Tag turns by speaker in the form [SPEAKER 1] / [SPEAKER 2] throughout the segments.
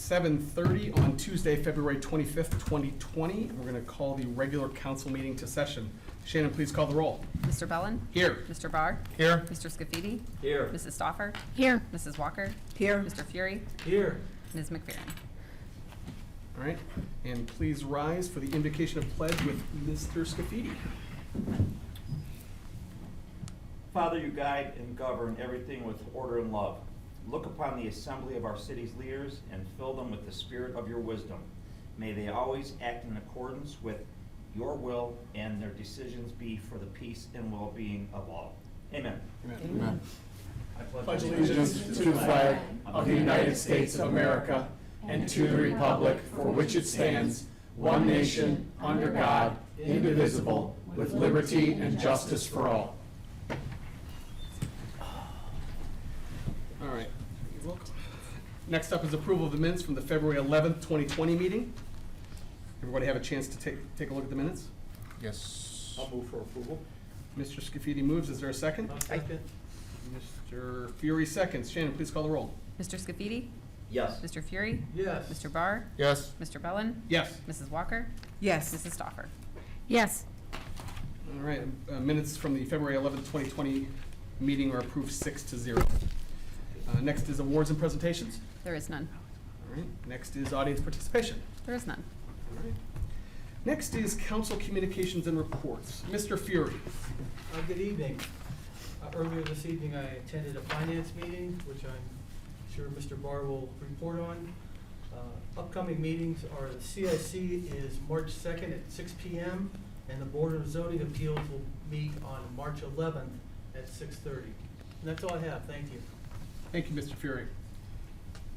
[SPEAKER 1] 7:30 on Tuesday, February 25th, 2020. We're going to call the regular council meeting to session. Shannon, please call the roll.
[SPEAKER 2] Mr. Bellin?
[SPEAKER 1] Here.
[SPEAKER 2] Mr. Barr?
[SPEAKER 1] Here.
[SPEAKER 2] Mr. Scafidi?
[SPEAKER 3] Here.
[SPEAKER 2] Mrs. Stauffer?
[SPEAKER 4] Here.
[SPEAKER 2] Mrs. Walker?
[SPEAKER 4] Here.
[SPEAKER 2] Mr. Fury?
[SPEAKER 3] Here.
[SPEAKER 2] Ms. McPherson?
[SPEAKER 1] All right. And please rise for the invocation of pledge with Mr. Scafidi.
[SPEAKER 3] Father, you guide and govern everything with order and love. Look upon the assembly of our city's leaders and fill them with the spirit of your wisdom. May they always act in accordance with your will and their decisions be for the peace and well-being of all. Amen.
[SPEAKER 1] Amen.
[SPEAKER 3] I
[SPEAKER 1] Pledge allegiance to the flag of the United States of America and to the republic for which it stands, one nation, under God, indivisible, with liberty and justice for all. All right. You're welcome. Next up is approval of the minutes from the February 11th, 2020 meeting. Everybody have a chance to take a look at the minutes?
[SPEAKER 5] Yes.
[SPEAKER 3] I'll move for approval.
[SPEAKER 1] Mr. Scafidi moves. Is there a second?
[SPEAKER 3] Second.
[SPEAKER 1] Mr. Fury seconds. Shannon, please call the roll.
[SPEAKER 2] Mr. Scafidi?
[SPEAKER 3] Yes.
[SPEAKER 2] Mr. Fury?
[SPEAKER 3] Yes.
[SPEAKER 2] Mr. Barr?
[SPEAKER 5] Yes.
[SPEAKER 2] Mr. Bellin?
[SPEAKER 1] Yes.
[SPEAKER 2] Mrs. Walker?
[SPEAKER 4] Yes.
[SPEAKER 2] Mrs. Stauffer?
[SPEAKER 4] Yes.
[SPEAKER 1] All right. Minutes from the February 11th, 2020 meeting are approved 6-0. Next is awards and presentations.
[SPEAKER 2] There is none.
[SPEAKER 1] All right. Next is audience participation.
[SPEAKER 2] There is none.
[SPEAKER 1] All right. Next is council communications and reports. Mr. Fury.
[SPEAKER 6] Good evening. Earlier this evening, I attended a finance meeting, which I'm sure Mr. Barr will report on. Upcoming meetings are the CIC is March 2nd at 6 p.m. and the Board of Zoning Appeals will meet on March 11th at 6:30. And that's all I have. Thank you.
[SPEAKER 1] Thank you, Mr. Fury.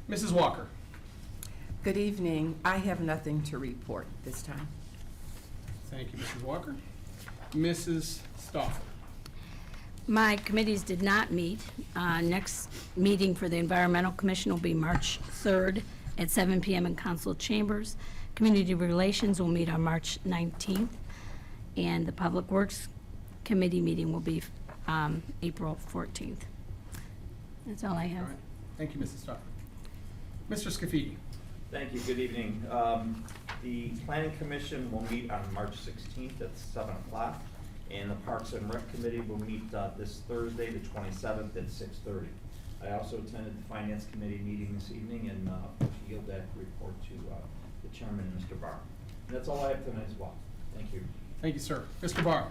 [SPEAKER 1] Mrs. Walker.
[SPEAKER 4] Good evening. I have nothing to report this time.
[SPEAKER 1] Thank you, Mrs. Walker. Mrs. Stauffer.
[SPEAKER 7] My committees did not meet. Next meeting for the Environmental Commission will be March 3rd at 7 p.m. in council chambers. Community Relations will meet on March 19th. And the Public Works Committee meeting will be April 14th. That's all I have.
[SPEAKER 1] All right. Thank you, Mrs. Stauffer. Mr. Scafidi.
[SPEAKER 3] Thank you. Good evening. The Planning Commission will meet on March 16th at 7 o'clock, and the Parks and Rec Committee will meet this Thursday, the 27th at 6:30. I also attended the Finance Committee meeting this evening and yield that report to the Chairman, Mr. Barr. And that's all I have tonight as well. Thank you.
[SPEAKER 1] Thank you, sir. Mr. Barr.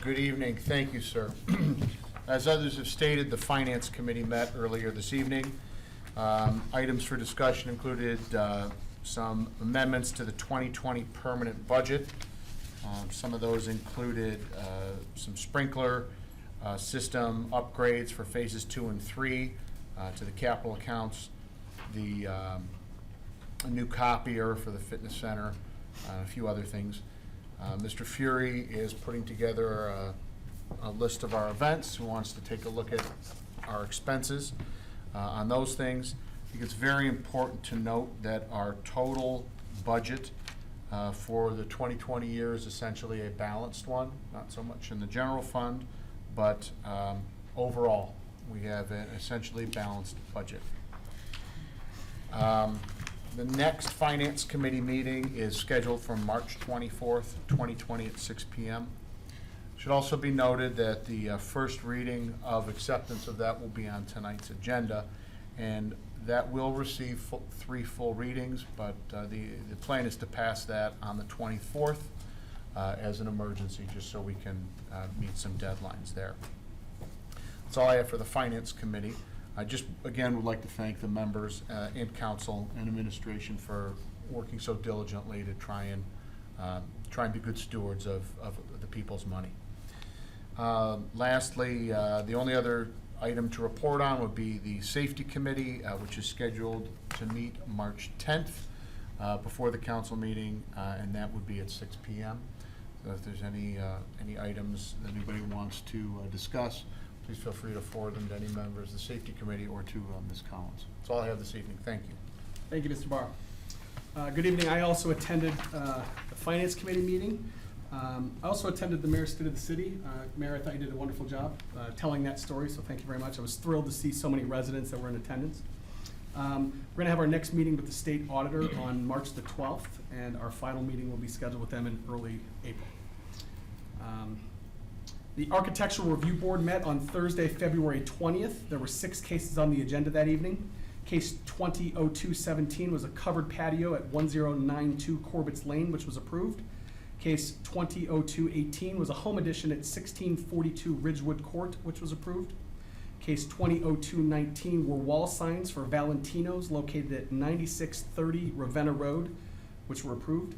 [SPEAKER 5] Good evening. Thank you, sir. As others have stated, the Finance Committee met earlier this evening. Items for discussion included some amendments to the 2020 permanent budget. Some of those included some sprinkler system upgrades for phases 2 and 3 to the capital accounts, a new copier for the fitness center, a few other things. Mr. Fury is putting together a list of our events, who wants to take a look at our expenses on those things. I think it's very important to note that our total budget for the 2020 year is essentially a balanced one, not so much in the general fund, but overall we have an essentially balanced budget. The next Finance Committee meeting is scheduled for March 24th, 2020 at 6 p.m. Should also be noted that the first reading of acceptance of that will be on tonight's agenda, and that will receive 3 full readings, but the plan is to pass that on the 24th as an emergency, just so we can meet some deadlines there. That's all I have for the Finance Committee. I just, again, would like to thank the members in council and administration for working so diligently to try and be good stewards of the people's money. Lastly, the only other item to report on would be the Safety Committee, which is scheduled to meet March 10th before the council meeting, and that would be at 6 p.m. So if there's any items that anybody wants to discuss, please feel free to forward them to any members of the Safety Committee or to Ms. Collins. That's all I have this evening. Thank you.
[SPEAKER 1] Thank you, Mr. Barr. Good evening. I also attended the Finance Committee meeting. I also attended the Mayor's State of the City. Mayor, I thought you did a wonderful job telling that story, so thank you very much. I was thrilled to see so many residents that were in attendance.
[SPEAKER 8] We're going to have our next meeting with the state auditor on March the 12th, and our final meeting will be scheduled with them in early April. The Architectural Review Board met on Thursday, February 20th. There were 6 cases on the agenda that evening. Case 20-0217 was a covered patio at 1092 Corbett's Lane, which was approved. Case 20-0218 was a home addition at 1642 Ridgewood Court, which was approved. Case 20-0219 were wall signs for Valentino's located at 9630 Ravenna Road, which were approved.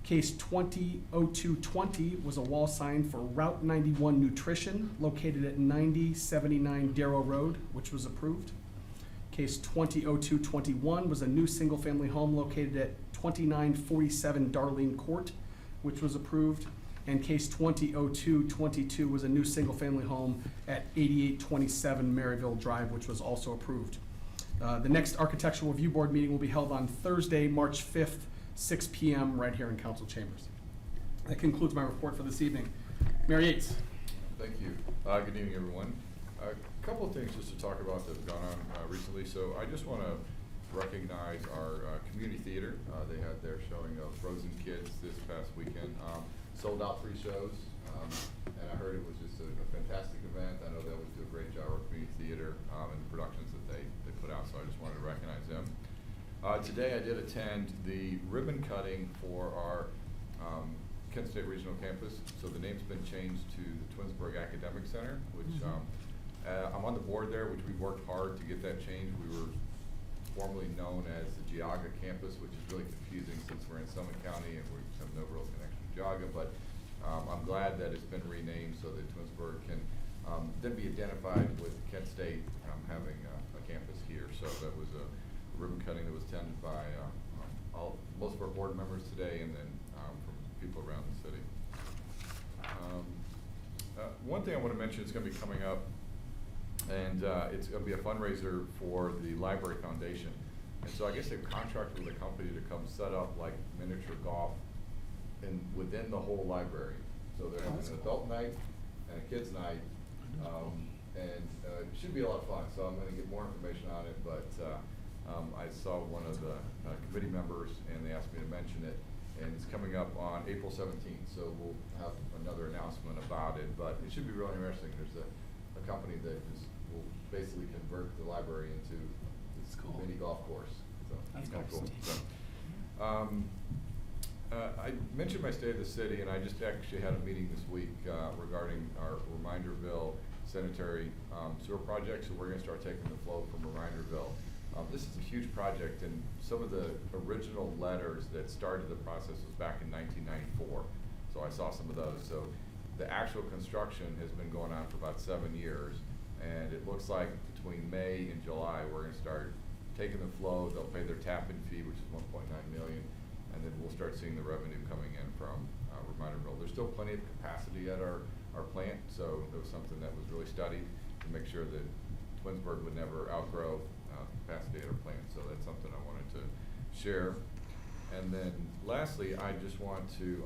[SPEAKER 8] Case 20-0220 was a wall sign for Route 91 Nutrition located at 9079 Darrow Road, which was approved. Case 20-0221 was a new single-family home located at 2947 Darlene Court, which was approved. And case 20-0222 was a new single-family home at 8827 Maryville Drive, which was also approved. The next Architectural Review Board meeting will be held on Thursday, March 5th, 6 p.m. right here in council chambers. That concludes my report for this evening. Mayor Yates.
[SPEAKER 9] Thank you. Good evening, everyone. A couple of things just to talk about that have gone on recently. So I just want to recognize our community theater. They had their showing of Frozen Kids this past weekend. Sold out 3 shows, and I heard it was just a fantastic event. I know they always do a great job with community theater and the productions that they put out, so I just wanted to recognize them. Today I did attend the ribbon cutting for our Kent State Regional Campus. So the name's been changed to the Twinsburg Academic Center, which I'm on the board there, which we worked hard to get that changed. We were formerly known as the Geauga campus, which is really confusing since we're in Summit County and we have no real connection to Geauga, but I'm glad that it's been renamed so that Twinsburg can then be identified with Kent State having a campus here. So that was a ribbon cutting that was attended by most of our board members today, and then from people around the city. One thing I want to mention is going to be coming up, and it's going to be a fundraiser for the Library Foundation. And so I guess they've contracted with a company to come set up like miniature golf within the whole library. So they're having an adult night and a kids night, and it should be a lot of fun. So I'm going to get more information on it, but I saw one of the committee members and they asked me to mention it, and it's coming up on April 17th. So we'll have another announcement about it, but it should be really interesting. There's a company that will basically convert the library into this mini golf course. So that's kind of cool. So, I mentioned my State of the City, and I just actually had a meeting this week regarding our Reminderville sanitary sewer project. So we're going to start taking the flow from Reminderville. This is a huge project, and some of the original letters that started the process was back in 1994. So I saw some of those. So the actual construction has been going on for about 7 years, and it looks like between May and July we're going to start taking the flow. They'll pay their tap-in fee, which is $1.9 million, and then we'll start seeing the revenue coming in from Reminderville. There's still plenty of capacity at our plant, so it was something that was really studied to make sure that Twinsburg would never outgrow capacity at our plant. So that's something I wanted to share. And then lastly, I just want to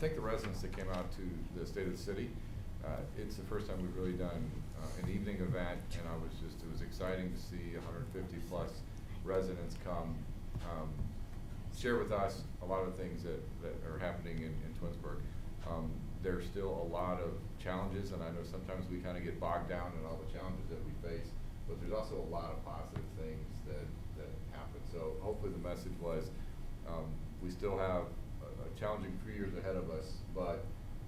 [SPEAKER 9] thank the residents that came out to the State of the City. It's the first time we've really done an evening event, and it was exciting to see 150 plus residents come share with us a lot of things that are happening in Twinsburg. There's still a lot of challenges, and I know sometimes we kind of get bogged down in all the challenges that we face, but there's also a lot of positive things that happen. So hopefully the message was we still have a challenging few years ahead of us, but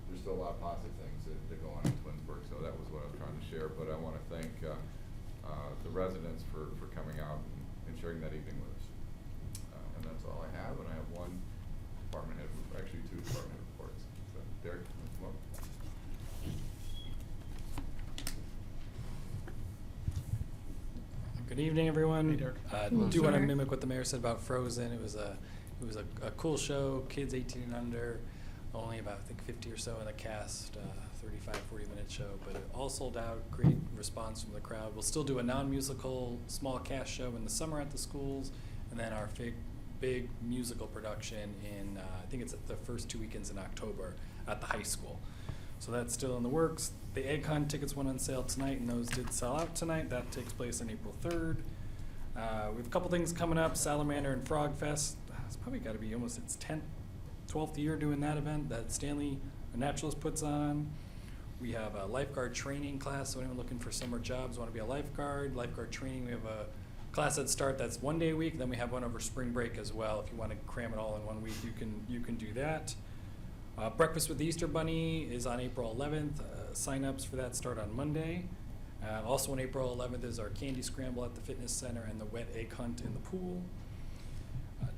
[SPEAKER 9] there's still a lot of positive things that go on in Twinsburg. So that was what I was trying to share, but I want to thank the residents for coming out and sharing that evening with us. And that's all I have, and I have one department head, actually 2 department head reports. So Derek, come up.
[SPEAKER 10] Good evening, everyone.
[SPEAKER 8] Hey, Derek.
[SPEAKER 10] Do want to mimic what the mayor said about Frozen. It was a cool show. Kids 18 and under, only about I think 50 or so in the cast. 35-40-minute show, but it all sold out. Great response from the crowd. We'll still do a non-musical small cast show in the summer at the schools, and then our big musical production in I think it's the first 2 weekends in October at the high school. So that's still in the works. The AgCon tickets went on sale tonight, and those did sell out tonight. That takes place on April 3rd. We have a couple things coming up, Salamander and Frog Fest. It's probably got to be almost its 10th, 12th year doing that event that Stanley Naturalist puts on. We have a lifeguard training class, so anyone looking for summer jobs, want to be a lifeguard training. We have a class that's 1 day a week, then we have one over spring break as well. If you want to cram it all in 1 week, you can do that. Breakfast with the Easter Bunny is on April 11th. Sign-ups for that start on Monday. Also on April 11th is our candy scramble at the fitness center and the wet egg hunt in the pool.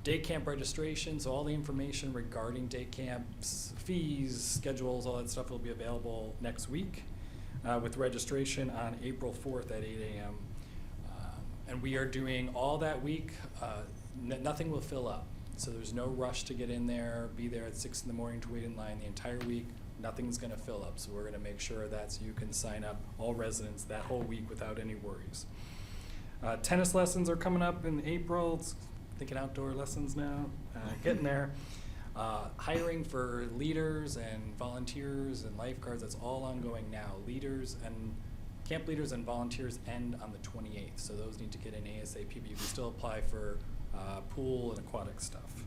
[SPEAKER 10] Day camp registration, so all the information regarding day camps, fees, schedules, all that stuff will be available next week with registration on April 4th at 8 a.m. And we are doing all that week. Nothing will fill up, so there's no rush to get in there, be there at 6 in the morning to wait in line the entire week. Nothing's going to fill up, so we're going to make sure that you can sign up, all residents, that whole week without any worries. Tennis lessons are coming up in April. Thinking outdoor lessons now, getting there. Hiring for leaders and volunteers and lifeguards, that's all ongoing now. Leaders and camp leaders and volunteers end on the 28th, so those need to get in ASAP. But you can still apply for pool and aquatic stuff.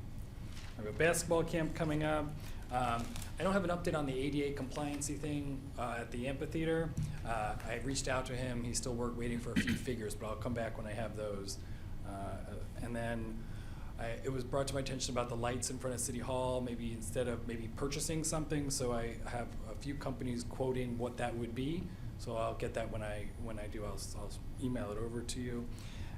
[SPEAKER 10] I have a basketball camp coming up. I don't have an update on the ADA compliancy thing at the amphitheater. I reached out to him. He's still waiting for a few figures, but I'll come back when I have those. And then it was brought to my attention about the lights in front of City Hall, maybe instead of purchasing something. So I have a few companies quoting what that would be. So I'll get that when I do. I'll email it over to you.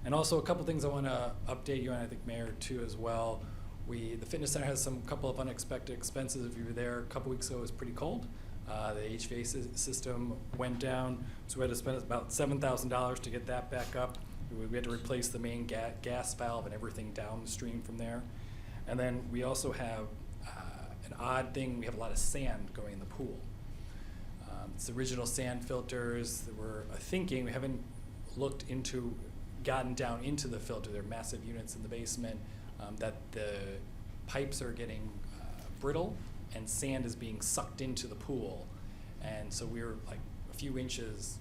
[SPEAKER 10] And also a couple things I want to update you on, I think Mayor too as well. The fitness center has some couple of unexpected expenses. If you were there a couple weeks ago, it was pretty cold. The HVAC system went down, so we had to spend about $7,000 to get that back up. We had to replace the main gas valve and everything downstream from there. And then we also have an odd thing. We have a lot of sand going in the pool. It's original sand filters that we're thinking. We haven't gotten down into the filter. There are massive units in the basement that the pipes are getting brittle and sand is being sucked into the pool. And so we're like a few inches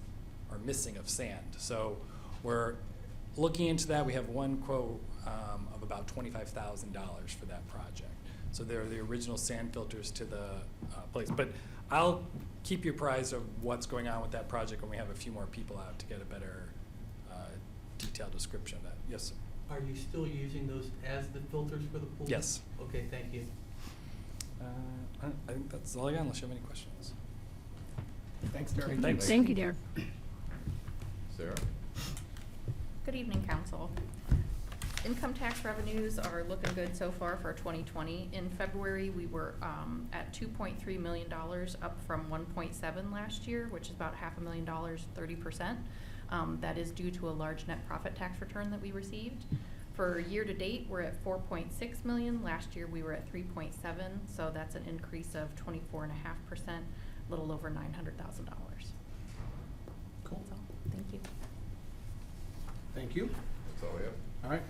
[SPEAKER 10] are missing of sand. So we're looking into that. We have one quote of about $25,000 for that project. So they're the original sand filters to the place. But I'll keep you apprised of what's going on with that project when we have a few more people out to get a better detailed description of that. Yes, sir.
[SPEAKER 6] Are you still using those as the filters for the pool?
[SPEAKER 10] Yes.
[SPEAKER 6] Okay, thank you.
[SPEAKER 10] I think that's all I got unless you have any questions.
[SPEAKER 8] Thanks, Derek.
[SPEAKER 10] Thanks.
[SPEAKER 7] Thank you, Derek.
[SPEAKER 9] Sarah?
[SPEAKER 2] Good evening, council. Income tax revenues are looking good so far for 2020. In February, we were at $2.3 million, up from 1.7 last year, which is about $500,000, 30%. That is due to a large net profit tax return that we received. For year to date, we're at 4.6 million. Last year we were at 3.7, so that's an increase of 24.5%, a little over $900,000.
[SPEAKER 8] Cool.
[SPEAKER 2] So, thank you.
[SPEAKER 8] Thank you.
[SPEAKER 9] That's all we have.
[SPEAKER 8] All right.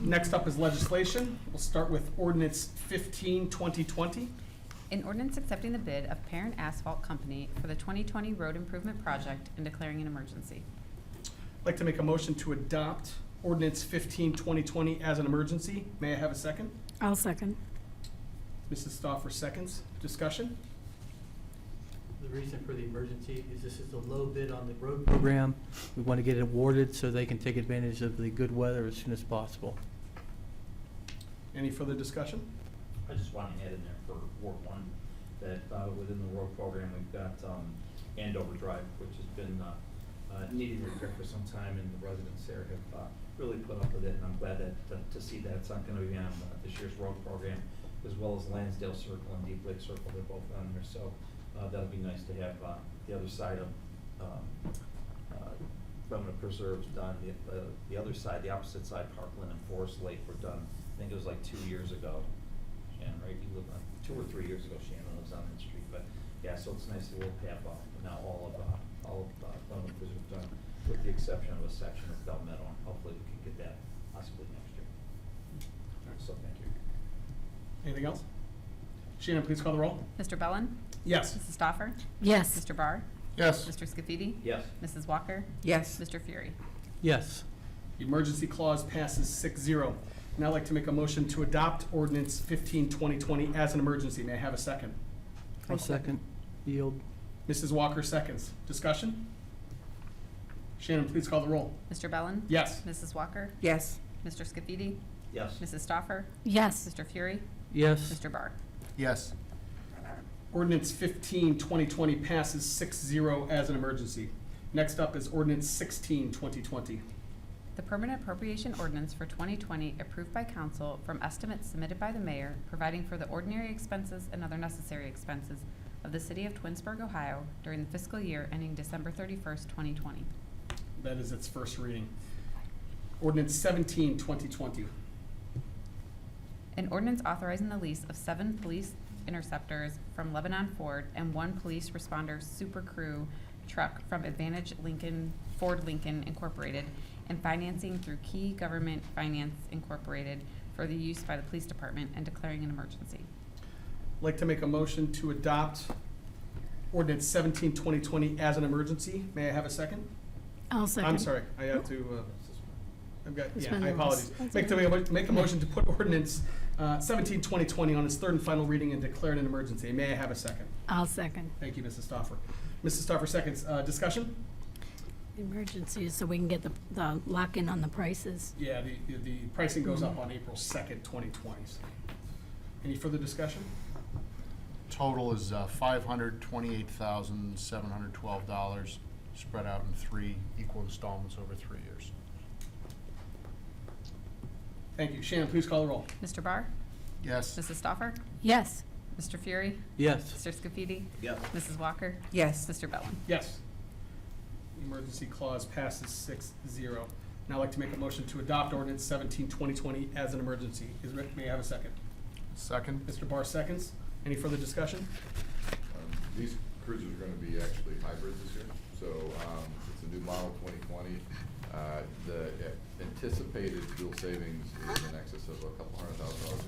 [SPEAKER 8] Next up is legislation. We'll start with ordinance 15, 2020.
[SPEAKER 2] An ordinance accepting the bid of Parent Asphalt Company for the 2020 road improvement project and declaring an emergency.
[SPEAKER 8] I'd like to make a motion to adopt ordinance 15, 2020 as an emergency. May I have a second?
[SPEAKER 7] I'll second.
[SPEAKER 8] Mrs. Stoffer seconds. Discussion?
[SPEAKER 6] The reason for the emergency is this is a low bid on the road program. We want to get it awarded so they can take advantage of the good weather as soon as possible.
[SPEAKER 8] Any further discussion?
[SPEAKER 3] I just want to add in there for Ward 1 that within the road program, we've got Andover Drive, which has been needing repair for some time, and the residents there have really put up with it, and I'm glad that to see that it's not going to be on this year's road program, as well as Lansdale Circle and Deep Lake Circle. They're both on there, so that'll be nice to have the other side of Permanent Preserves done. The other side, the opposite side, Parkland and Forest Lake, were done. I think it was like 2 years ago. Shannon, right? You live on 2 or 3 years ago. Shannon lives on that street, but yeah, so it's nice that we'll have now all of Permanent Preserve done, with the exception of a section of Bell Meadow, and hopefully we can get that possibly next year. So thank you.
[SPEAKER 8] Anything else? Shannon, please call the roll.
[SPEAKER 2] Mr. Bellin?
[SPEAKER 8] Yes.
[SPEAKER 2] Mrs. Stoffer?
[SPEAKER 7] Yes.
[SPEAKER 2] Mr. Barr?
[SPEAKER 5] Yes.
[SPEAKER 2] Mr. Scafidi?
[SPEAKER 3] Yes.
[SPEAKER 2] Mrs. Walker?
[SPEAKER 4] Yes.
[SPEAKER 2] Mr. Fury?
[SPEAKER 6] Yes.
[SPEAKER 8] Emergency clause passes 6-0. Now I'd like to make a motion to adopt ordinance 15-2020 as an emergency. May I have a second?
[SPEAKER 6] I'll second. Yield.
[SPEAKER 8] Mrs. Walker seconds. Discussion? Shannon, please call the roll.
[SPEAKER 2] Mr. Bellin?
[SPEAKER 8] Yes.
[SPEAKER 2] Mrs. Walker?
[SPEAKER 4] Yes.
[SPEAKER 2] Mr. Scafidi?
[SPEAKER 3] Yes.
[SPEAKER 2] Mrs. Stoffer?
[SPEAKER 7] Yes.
[SPEAKER 2] Mr. Fury?
[SPEAKER 6] Yes.
[SPEAKER 2] Mr. Barr?
[SPEAKER 5] Yes.
[SPEAKER 8] Ordinance 15-2020 passes 6-0 as an emergency. Next up is ordinance 16-2020.
[SPEAKER 11] The permanent appropriation ordinance for 2020 approved by council from estimates submitted by the mayor, providing for the ordinary expenses and other necessary expenses of the city of Twinsburg, Ohio during the fiscal year ending December 31st, 2020.
[SPEAKER 8] That is its first reading. Ordinance 17-2020.
[SPEAKER 11] An ordinance authorizing the lease of 7 police interceptors from Lebanon Ford and 1 police responder super crew truck from Advantage Ford Lincoln Incorporated and financing through Key Government Finance Incorporated for the use by the police department and declaring an emergency.
[SPEAKER 8] I'd like to make a motion to adopt ordinance 17-2020 as an emergency. May I have a second?
[SPEAKER 7] I'll second.
[SPEAKER 8] I'm sorry, I have to, I've got, yeah,
[SPEAKER 7] Suspend
[SPEAKER 8] I
[SPEAKER 7] the rules.
[SPEAKER 8] apologize. Make a motion to put ordinance 17-2020 on its third and final reading and declare it an emergency. May I have a second?
[SPEAKER 7] I'll second.
[SPEAKER 8] Thank you, Mrs. Stoffer. Mrs. Stoffer seconds. Discussion?
[SPEAKER 7] Emergency is so we can get the lock-in on the prices.
[SPEAKER 8] Yeah, the pricing goes up on April 2nd, 2020. Any further discussion?
[SPEAKER 5] Total is $528,712 spread out in 3 equal installments over 3 years.
[SPEAKER 8] Thank you. Shannon, please call the roll.
[SPEAKER 11] Mr. Barr?
[SPEAKER 5] Yes.
[SPEAKER 11] Mrs. Stoffer?
[SPEAKER 7] Yes.
[SPEAKER 11] Mr. Fury?
[SPEAKER 6] Yes.
[SPEAKER 11] Mr. Scafidi?
[SPEAKER 3] Yes.
[SPEAKER 11] Mrs. Walker?
[SPEAKER 4] Yes.
[SPEAKER 11] Mr. Bellin?
[SPEAKER 8] Yes. The emergency clause passes 6-0. Now I'd like to make a motion to adopt ordinance 17-2020 as an emergency. May I have a second?
[SPEAKER 5] Second?
[SPEAKER 8] Mr. Barr seconds. Any further discussion?
[SPEAKER 9] These cruisers are gonna be actually hybrid this year, so, it's a new model 2020. The anticipated fuel savings is in excess of $200,000 a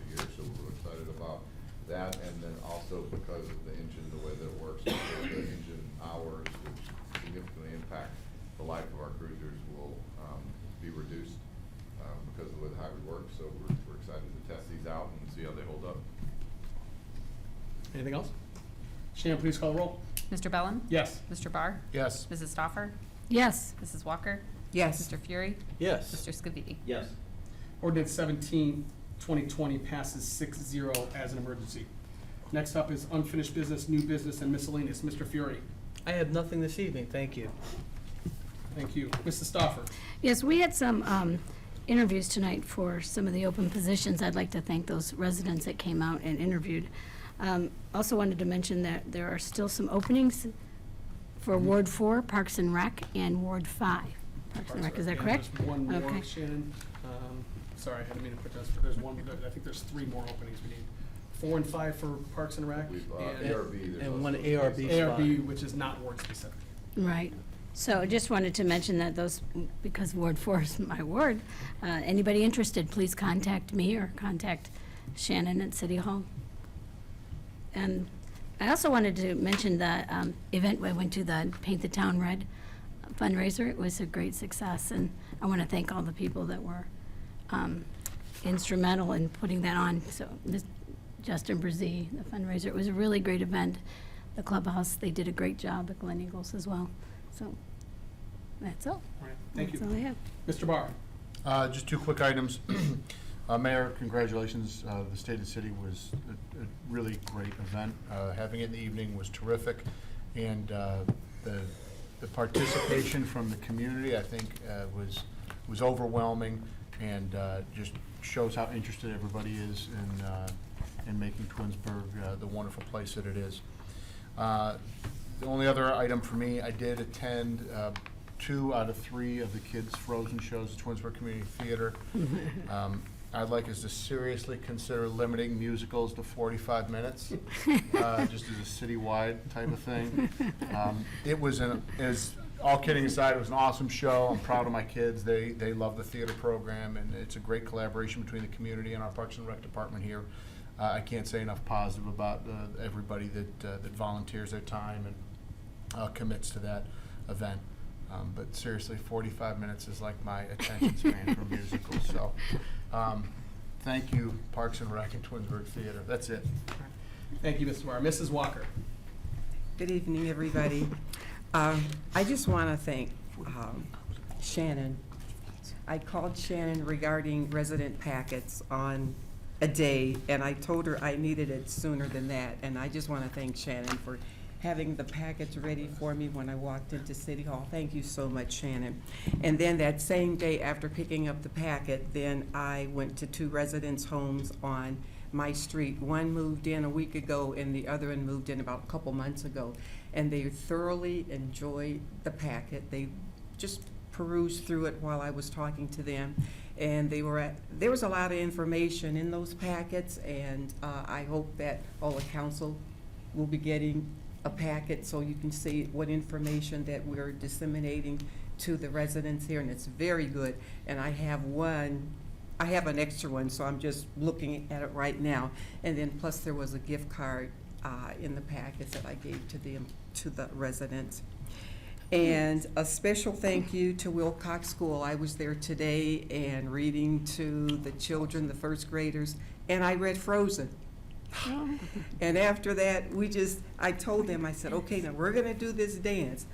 [SPEAKER 9] year, so we're excited about that. And then also because of the engine, the way that it works, the engine hours, which significantly impact the life of our cruisers, will be reduced because of the way the hybrid works. So we're excited to test these out and see how they hold up.
[SPEAKER 8] Anything else? Shannon, please call the roll.
[SPEAKER 11] Mr. Bellin?
[SPEAKER 8] Yes.
[SPEAKER 11] Mr. Barr?
[SPEAKER 5] Yes.
[SPEAKER 11] Mrs. Stoffer?
[SPEAKER 7] Yes.
[SPEAKER 11] Mrs. Walker?
[SPEAKER 4] Yes.
[SPEAKER 11] Mr. Fury?
[SPEAKER 6] Yes.
[SPEAKER 11] Mr. Scafidi?
[SPEAKER 3] Yes.
[SPEAKER 8] Ordinance 17-2020 passes 6-0 as an emergency. Next up is unfinished business, new business, and miscellaneous. Mr. Fury.
[SPEAKER 6] I have nothing this evening, thank you.
[SPEAKER 8] Thank you. Mrs. Stoffer.
[SPEAKER 7] Yes, we had some interviews tonight for some of the open positions. I'd like to thank those residents that came out and interviewed. Also wanted to mention that there are still some openings for Ward 4, Parks and Rec, and Ward 5. Parks and Rec, is that
[SPEAKER 8] Yeah,
[SPEAKER 7] correct?
[SPEAKER 8] There's one more,
[SPEAKER 7] Okay.
[SPEAKER 8] Shannon. Sorry, I didn't mean to put this, but there's one, I think there's 3 more openings we need. 4 and 5 for Parks and Rec,
[SPEAKER 9] We've,
[SPEAKER 8] and
[SPEAKER 9] ARB, there's
[SPEAKER 6] And one
[SPEAKER 9] also
[SPEAKER 6] ARB.
[SPEAKER 8] ARB, which is not ward specific.
[SPEAKER 7] Right. So just wanted to mention that those, because Ward 4 is my ward, anybody interested, please contact me or contact Shannon at City Hall. And I also wanted to mention the event I went to, the Paint the Town Red fundraiser. It was a great success, and I want to thank all the people that were instrumental in putting that on. So Justin Brzee, the fundraiser, it was a really great event. The clubhouse, they did a great job at Glen Eagles as well. So that's all.
[SPEAKER 8] All right, thank you.
[SPEAKER 7] That's all I have.
[SPEAKER 8] Mr. Barr.
[SPEAKER 5] Just 2 quick items. Mayor, congratulations. The State of the City was a really great event. Having it in the evening was terrific, and the participation from the community, I think, was overwhelming, and just shows how interested everybody is in making Twinsburg the wonderful place that it is. The only other item for me, I did attend 2 out of 3 of the kids' Frozen shows at Twinsburg Community Theater. I'd like us to seriously consider limiting musicals to 45 minutes, just as a citywide type of thing. All kidding aside, it was an awesome show. I'm proud of my kids. They love the theater program, and it's a great collaboration between the community and our Parks and Rec department here. I can't say enough positive about everybody that volunteers their time and commits to that event. But seriously, 45 minutes is like my attention span for musicals. So thank you, Parks and Rec and Twinsburg Theater. That's it.
[SPEAKER 8] Thank you, Mr. Barr. Mrs. Walker?
[SPEAKER 4] Good evening, everybody. I just want to thank Shannon. I called Shannon regarding resident packets on a day, and I told her I needed it sooner than that. And I just want to thank Shannon for having the packets ready for me when I walked into City Hall. Thank you so much, Shannon. And then that same day after picking up the packet, then I went to 2 residents' homes on my street. One moved in a week ago and the other one moved in about a couple months ago. And they thoroughly enjoyed the packet. They just perused through it while I was talking to them. And there was a lot of information in those packets, and I hope that all the council will be getting a packet so you can see what information that we're disseminating to the residents here, and it's very good. And I have an extra one, so I'm just looking at it right now. And then plus there was a gift card in the packets that I gave to the residents. And a special thank you to Wilcox School. I was there today and reading to the children, the first graders, and I read Frozen. And after that, I told them, I said, okay, now we're gonna do this dance.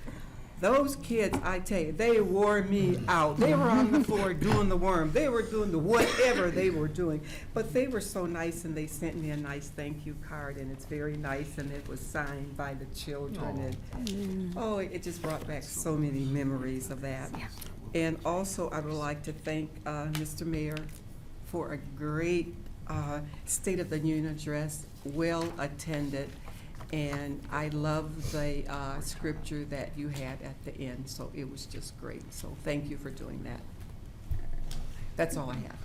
[SPEAKER 4] Those kids, I tell you, they wore me out. They were on the floor doing the worm. They were doing the whatever they were doing. But they were so nice, and they sent me a nice thank you card, and it's very nice, and it was signed by the children. And it just brought back so many memories of that. And also, I would like to thank Mr. Mayor for a great State of the Union address, well attended. And I love the scripture that you had at the end, so it was just great. So thank you for doing that. That's all I have.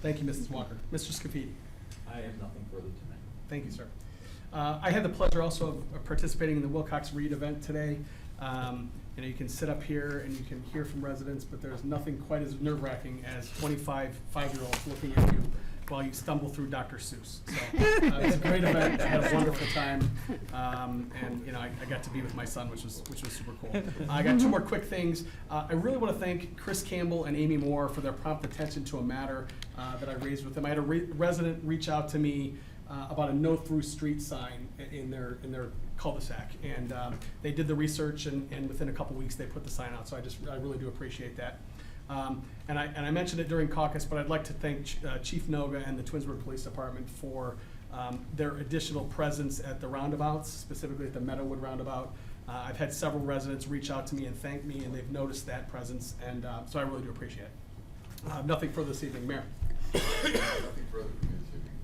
[SPEAKER 8] Thank you, Mrs. Walker. Mr. Scafidi?
[SPEAKER 3] I have nothing further tonight.
[SPEAKER 8] Thank you, sir. I had the pleasure also of participating in the Wilcox Read event today. You can sit up here and you can hear from residents, but there's nothing quite as nerve-wracking as 25 5-year-olds looking at you while you stumble through Dr. Seuss. So it's a great event. I had a wonderful time, and I got to be with my son, which was super cool. I got 2 more quick things. I really want to thank Chris Campbell and Amy Moore for their prompt attention to a matter that I raised with them. I had a resident reach out to me about a no-through street sign in their cul-de-sac, and they did the research, and within a couple weeks they put the sign out. So I really do appreciate that. And I mentioned it during caucus, but I'd like to thank Chief Noga and the Twinsburg Police Department for their additional presence at the roundabouts, specifically at the Meadowwood roundabout. I've had several residents reach out to me and thank me, and they've noticed that presence, and so I really do appreciate it. Nothing further this evening, Mayor.
[SPEAKER 9] Nothing further from me this evening.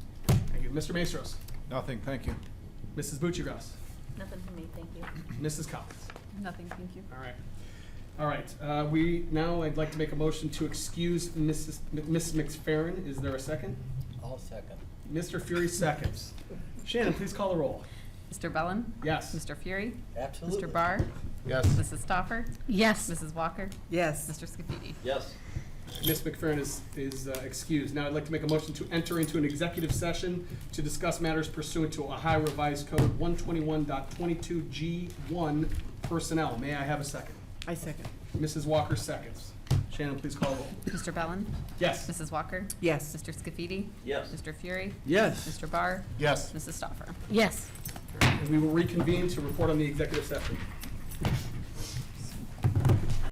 [SPEAKER 8] Thank you. Mr. Maestros.
[SPEAKER 5] Nothing, thank you.
[SPEAKER 8] Mrs. Bucci-Gross.
[SPEAKER 2] Nothing from me, thank you.
[SPEAKER 8] Mrs. Collins.
[SPEAKER 11] Nothing, thank you.
[SPEAKER 8] All right. I'd like to make a motion to excuse Miss McFerrin. Is there a second?
[SPEAKER 1] I'll second.
[SPEAKER 8] Mr. Fury seconds. Shannon, please call the roll.
[SPEAKER 11] Mr. Bellin?
[SPEAKER 8] Yes.
[SPEAKER 11] Mr. Fury?
[SPEAKER 1] Absolutely.
[SPEAKER 11] Mr. Barr?
[SPEAKER 5] Yes.
[SPEAKER 11] Mrs. Stoffer?
[SPEAKER 7] Yes.
[SPEAKER 11] Mrs. Walker?
[SPEAKER 4] Yes.
[SPEAKER 11] Mr. Scafidi?
[SPEAKER 3] Yes.
[SPEAKER 8] Ms. McFerrin is excused. Now I'd like to make a motion to enter into an executive session to discuss matters pursuant to Ohio Revised Code 121.22G1 personnel. May I have a second?
[SPEAKER 4] I second.
[SPEAKER 8] Mrs. Walker seconds. Shannon, please call the roll.
[SPEAKER 11] Mr. Bellin?
[SPEAKER 8] Yes.
[SPEAKER 11] Mrs. Walker?
[SPEAKER 4] Yes.
[SPEAKER 11] Mr. Scafidi?
[SPEAKER 3] Yes.
[SPEAKER 11] Mr. Fury?
[SPEAKER 1] Yes.
[SPEAKER 11] Mr. Barr?
[SPEAKER 5] Yes.
[SPEAKER 11] Mrs. Stoffer?
[SPEAKER 7] Yes.
[SPEAKER 8] And we will reconvene to report on the executive session.